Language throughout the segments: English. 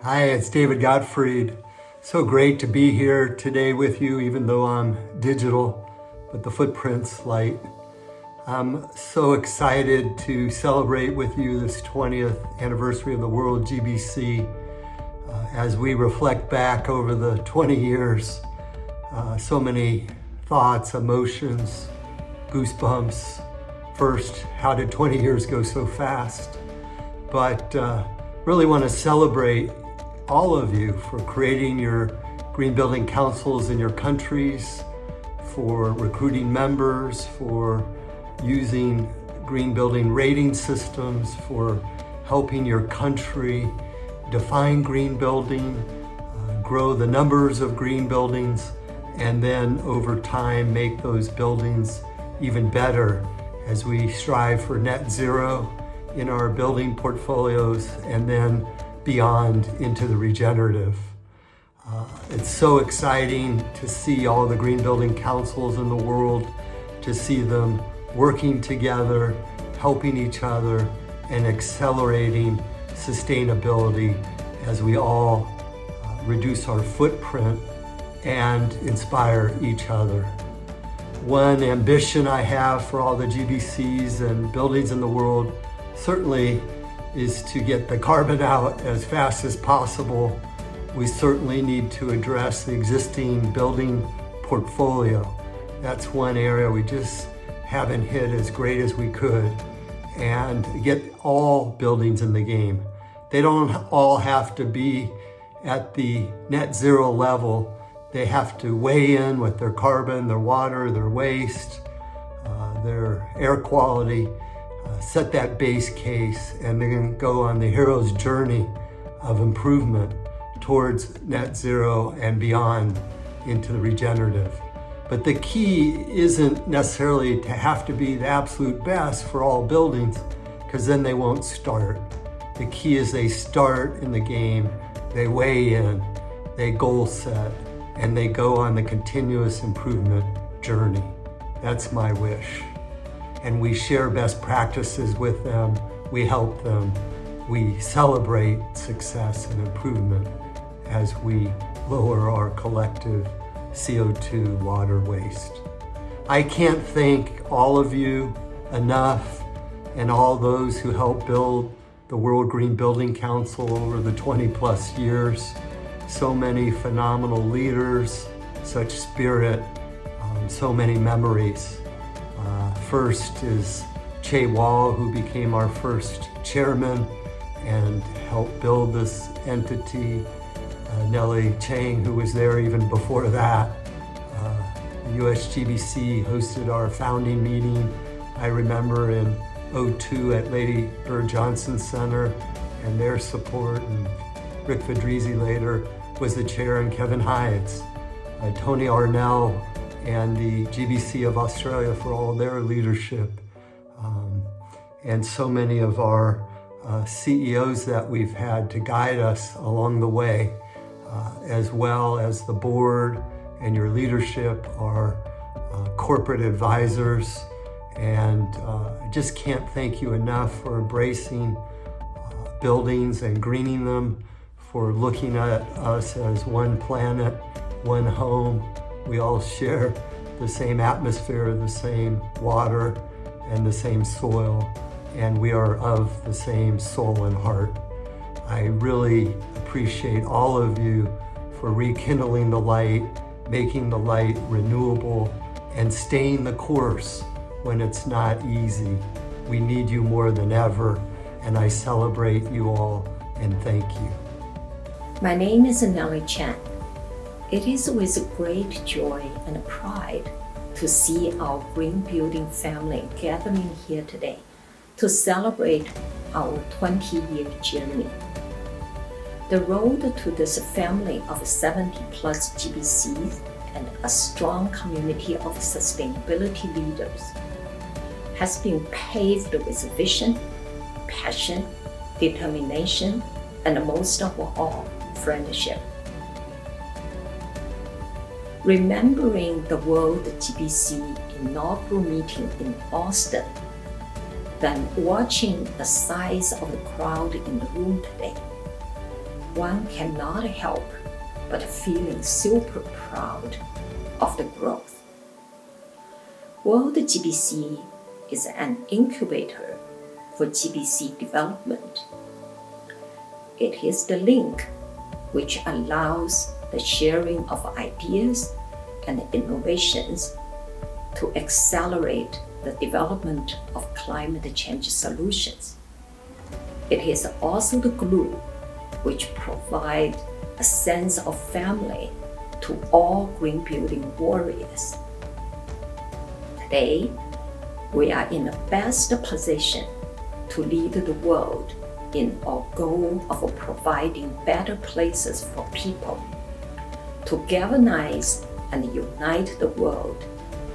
Hi, it's David Gottfried. So great to be here today with you, even though I'm digital, but the footprint's light. I'm so excited to celebrate with you this 20th anniversary of the WorldGBC. As we reflect back over the 20 years, so many thoughts, emotions, goosebumps. First, how did 20 years go so fast? But really want to celebrate all of you for creating your green building councils in your countries, for recruiting members, for using green building rating systems, for helping your country define green building, grow the numbers of green buildings, and then over time make those buildings even better as we strive for net zero in our building portfolios and then beyond into the regenerative. It's so exciting to see all the green building councils in the world, to see them working together, helping each other, and accelerating sustainability as we all reduce our footprint and inspire each other. One ambition I have for all the GBCs and buildings in the world certainly is to get the carbon out as fast as possible. We certainly need to address the existing building portfolio. That's one area we just haven't hit as great as we could, and get all buildings in the game. They don't all have to be at the net zero level. They have to weigh in with their carbon, their water, their waste, their air quality, set that base case, and then go on the hero's journey of improvement towards net zero and beyond into the regenerative. But the key isn't necessarily to have to be the absolute best for all buildings, because then they won't start. The key is they start in the game, they weigh in, they goal set, and they go on the continuous improvement journey. That's my wish. And we share best practices with them, we help them, we celebrate success and improvement as we lower our collective CO2 water waste. I can't thank all of you enough, and all those who helped build the World Green Building Council over the 20 plus years. So many phenomenal leaders, such spirit, so many memories. First is Che Wall, who became our first chairman and helped build this entity. Nellie Chang, who was there even before that. The USGBC hosted our founding meeting, I remember in '02 at Lady Bird Johnson Center, and their support, and Rick Fedrizzi later was the chair, and Kevin Hyatts, Tony Arnell, and the GBC of Australia for all their leadership, and so many of our CEOs that we've had to guide us along the way, as well as the board and your leadership, our corporate advisors, and I just can't thank you enough for embracing buildings and greening them, for looking at us as one planet, one home. We all share the same atmosphere, the same water, and the same soil, and we are of the same soul and heart. I really appreciate all of you for rekindling the light, making the light renewable, and staying the course when it's not easy. We need you more than ever, and I celebrate you all and thank you. My name is Nellie Chan. It is with great joy and pride to see our green building family gathering here today to celebrate our 20-year journey. The road to this family of 70 plus GBCs and a strong community of sustainability leaders has been paved with vision, passion, determination, and most of all, friendship. Remembering the WorldGBC inaugural meeting in Austin, then watching the size of the crowd in the room today, one cannot help but feeling super proud of the growth. WorldGBC is an incubator for GBC development. It is the link which allows the sharing of ideas and innovations to accelerate the development of climate change solutions. It is also the glue which provides a sense of family to all green building warriors. Today, we are in the best position to lead the world in our goal of providing better places for people, to galvanize and unite the world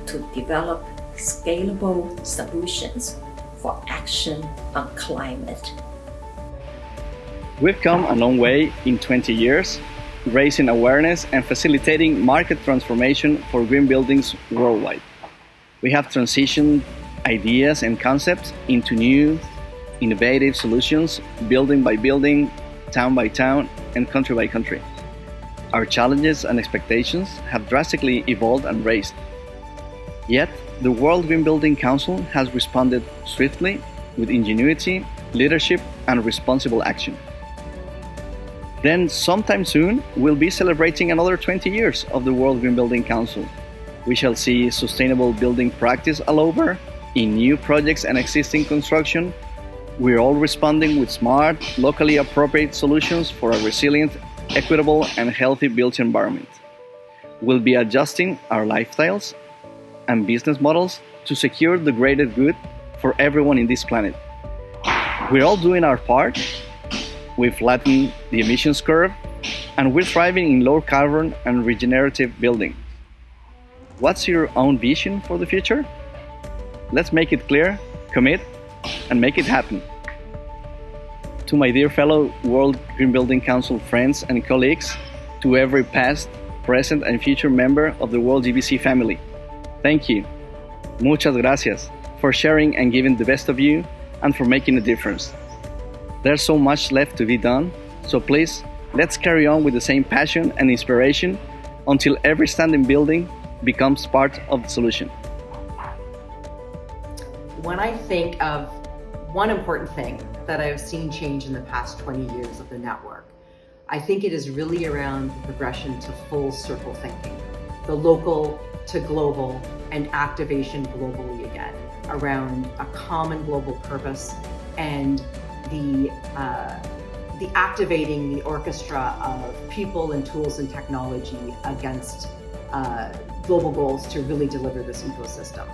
to develop scalable solutions for action on climate. We've come a long way in 20 years, raising awareness and facilitating market transformation for green buildings worldwide. We have transitioned ideas and concepts into new, innovative solutions, building by building, town by town, and country by country. Our challenges and expectations have drastically evolved and raised. Yet, the World Green Building Council has responded swiftly with ingenuity, leadership, and responsible action. Then, sometime soon, we'll be celebrating another 20 years of the World Green Building Council. We shall see sustainable building practice all over, in new projects and existing construction. We're all responding with smart, locally appropriate solutions for a resilient, equitable, and healthy built environment. We'll be adjusting our lifestyles and business models to secure the greater good for everyone in this planet. We're all doing our part. We've flattened the emissions curve, and we're thriving in low carbon and regenerative building. What's your own vision for the future? Let's make it clear, commit, and make it happen. To my dear fellow World Green Building Council friends and colleagues, to every past, present, and future member of the WorldGBC family, thank you. Muchas gracias for sharing and giving the best of you and for making a difference. There's so much left to be done, so please, let's carry on with the same passion and inspiration until every standing building becomes part of the solution. When I think of one important thing that I've seen change in the past 20 years of the network, I think it is really around the progression to full circle thinking, the local to global and activation globally again, around a common global purpose and the activating the orchestra of people and tools and technology against global goals to really deliver this ecosystem.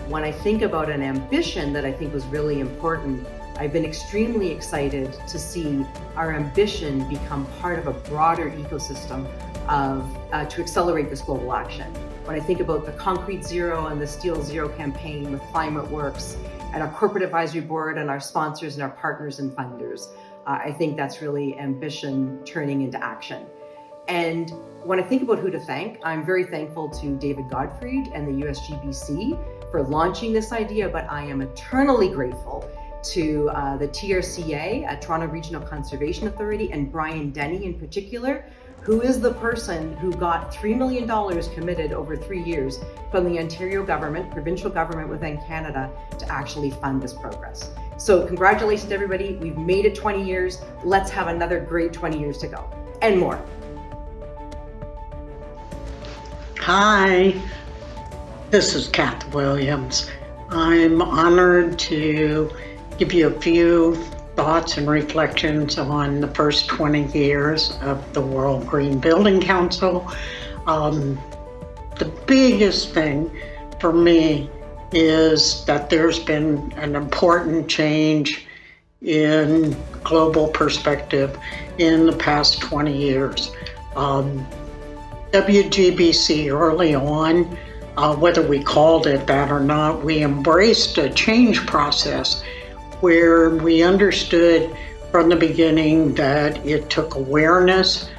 When I think about an ambition that I think was really important, I've been extremely excited to see our ambition become part of a broader ecosystem of to accelerate this global action. When I think about the Concrete Zero and the Steel Zero campaign with Climate Works and our corporate advisory board and our sponsors and our partners and funders, I think that's really ambition turning into action. And when I think about who to thank, I'm very thankful to David Gottfried and the USGBC for launching this idea, but I am eternally grateful to the TRCA, Toronto Regional Conservation Authority, and Brian Denny in particular, who is the person who got $3 million committed over 3 years from the Ontario government, provincial government within Canada, to actually fund this progress. So congratulations to everybody. We've made it 20 years. Let's have another great 20 years to go and more. Hi, this is Kath Williams. I'm honored to give you a few thoughts and reflections on the first 20 years of the World Green Building Council. The biggest thing for me is that there's been an important change in global perspective in the past 20 years. WGBC early on, whether we called it that or not, we embraced a change process where we understood from the beginning that it took awareness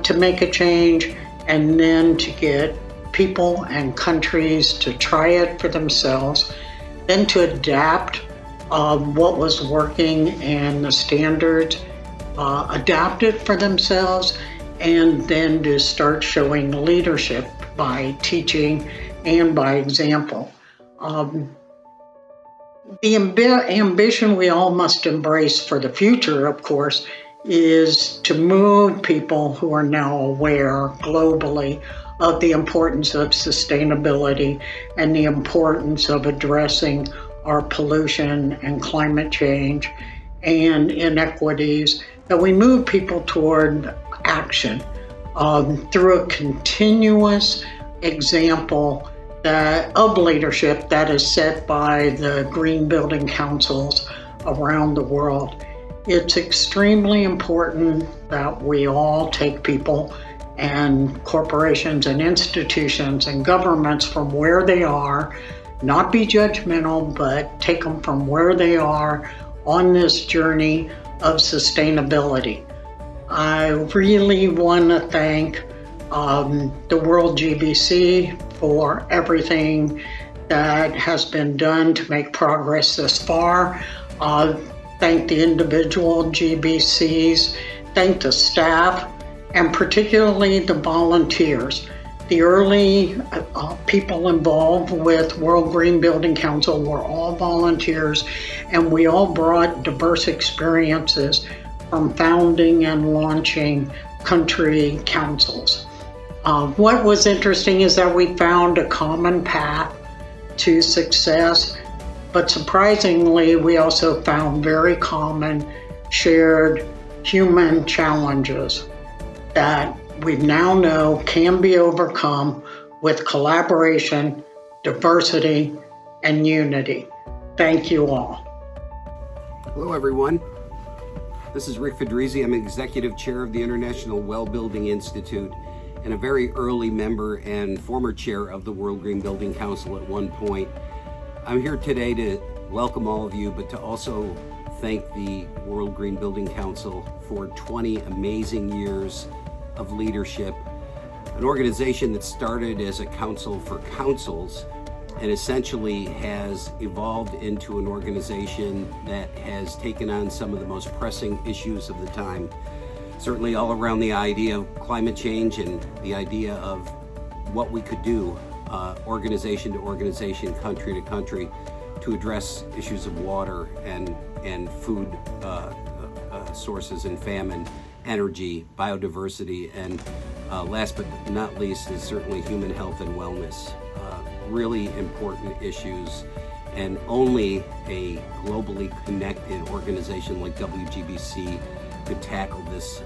to make a change, and then to get people and countries to try it for themselves, then to adapt what was working and the standards adapt it for themselves, and then to start showing leadership by teaching and by example. The ambition we all must embrace for the future, of course, is to move people who are now aware globally of the importance of sustainability and the importance of addressing our pollution and climate change and inequities, that we move people toward action through a continuous example of leadership that is set by the green building councils around the world. It's extremely important that we all take people and corporations and institutions and governments from where they are, not be judgmental, but take them from where they are on this journey of sustainability. I really want to thank the WorldGBC for everything that has been done to make progress this far. Thank the individual GBCs, thank the staff, and particularly the volunteers. The early people involved with World Green Building Council were all volunteers, and we all brought diverse experiences from founding and launching country councils. What was interesting is that we found a common path to success, but surprisingly, we also found very common shared human challenges that we now know can be overcome with collaboration, diversity, and unity. Thank you all. Hello, everyone. This is Rick Fedrizzi. I'm Executive Chair of the International Well Building Institute and a very early member and former chair of the World Green Building Council at one point. I'm here today to welcome all of you, but to also thank the World Green Building Council for 20 amazing years of leadership, an organization that started as a council for councils and essentially has evolved into an organization that has taken on some of the most pressing issues of the time, certainly all around the idea of climate change and the idea of what we could do organization to organization, country to country, to address issues of water and food sources and famine, energy, biodiversity, and last but not least is certainly human health and wellness. Really important issues, and only a globally connected organization like WGBC could tackle this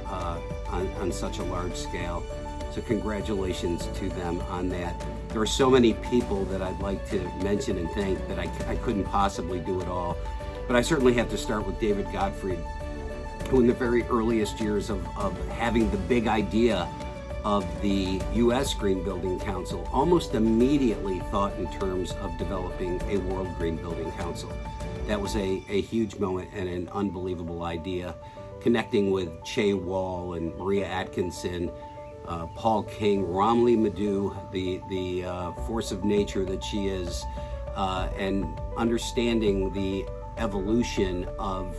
on such a large scale. So congratulations to them on that. There are so many people that I'd like to mention and thank that I couldn't possibly do it all. But I certainly have to start with David Gottfried, who in the very earliest years of having the big idea of the U.S. Green Building Council, almost immediately thought in terms of developing a World Green Building Council. That was a huge moment and an unbelievable idea, connecting with Che Wall and Maria Atkinson, Paul King, Romley Madu, the force of nature that she is, and understanding the evolution of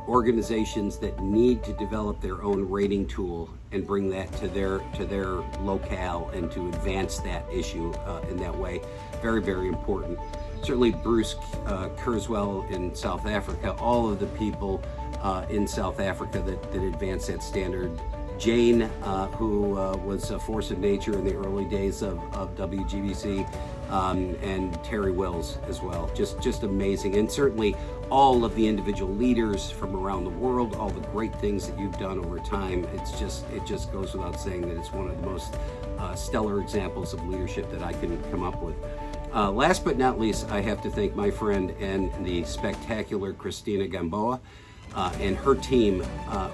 organizations that need to develop their own rating tool and bring that to their locale and to advance that issue in that way. Very, very important. Certainly Bruce Kurzweil in South Africa, all of the people in South Africa that advanced that standard. Jane, who was a force of nature in the early days of WGBC, and Terry Wills as well. Just amazing. And certainly all of the individual leaders from around the world, all the great things that you've done over time. It just goes without saying that it's one of the most stellar examples of leadership that I can come up with. Last but not least, I have to thank my friend and the spectacular Christina Gamboa, and her team,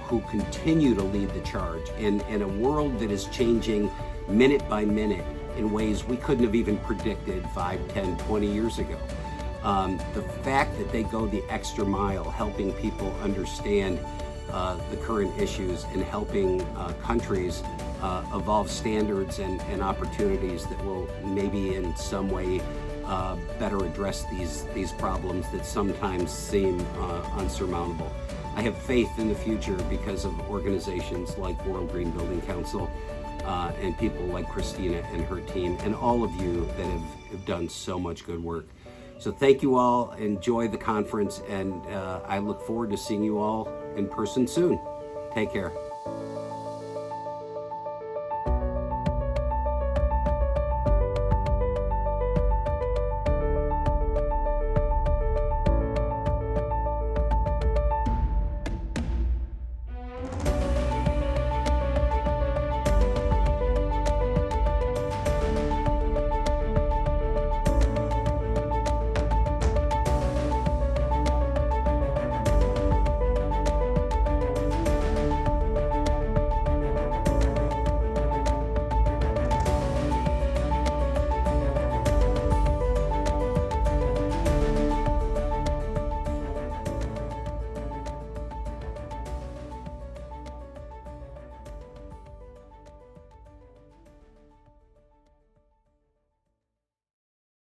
who continue to lead the charge in a world that is changing minute by minute in ways we couldn't have even predicted 5, 10, 20 years ago. The fact that they go the extra mile helping people understand the current issues and helping countries evolve standards and opportunities that will maybe in some way better address these problems that sometimes seem unsurmountable. I have faith in the future because of organizations like World Green Building Council and people like Christina and her team and all of you that have done so much good work. So thank you all, enjoy the conference, and I look forward to seeing you all in person soon. Take care.